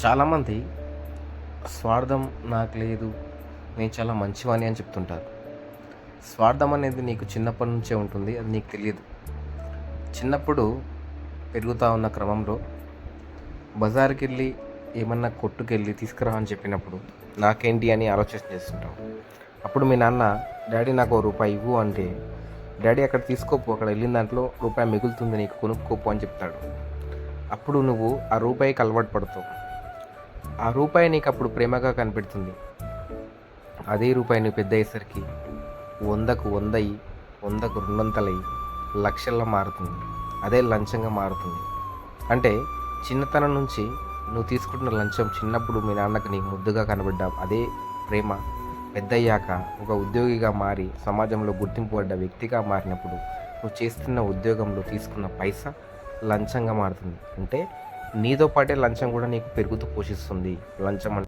చాలామంది స్వార్థం నాకు లేదు, నేను చాలా మంచివాణ్ణి అని చెప్తుంటారు. స్వార్థం అనేది నీకు చిన్నప్పటి నుంచే ఉంటుంది, అది నీకు తెలియదు. చిన్నప్పుడు పెరుగుతా ఉన్న క్రమంలో బజార్‌కెళ్ళి ఏమన్నా కొట్టుకెళ్ళి తీసుకురా అని చెప్పినప్పుడు నాకేంటి అని ఆలోచన చేస్తుంటావు. అప్పుడు మీ నాన్న, డాడీ నాకు ఓ రూపాయి ఇవ్వు అంటే, డాడీ అక్కడ తీసుకోపో, అక్కడ వెళ్ళిన దాంట్లో రూపాయి మిగులుతుంది, నీకు కొనుక్కోపో అని చెప్తాడు. అప్పుడు నువ్వు ఆ రూపాయికి అలవాటు పడతావు. ఆ రూపాయి నీకు అప్పుడు ప్రేమగా కనిపెడుతుంది. అదే రూపాయి నువ్వు పెద్ద అయ్యేసరికి 100కు 100 అయ్యి, 100కు 200 అయ్యి, లక్షల్లో మారుతుంది. అదే లంచంగా మారుతుంది. అంటే చిన్నతనం నుంచి నువ్వు తీసుకుంటున్న లంచం చిన్నప్పుడు మీ నాన్నకి నీకు ముద్దుగా కనబడ్డ అదే ప్రేమ పెద్దయ్యాక ఒక ఉద్యోగిగా మారి సమాజంలో గుర్తింపు పడ్డ వ్యక్తిగా మారినప్పుడు నువ్వు చేస్తున్న ఉద్యోగంలో తీసుకున్న పైసా లంచంగా మారుతుంది. అంటే నీతో పాటే లంచం కూడా నీకు పెరుగుతూ పోషిస్తుంది. లంచం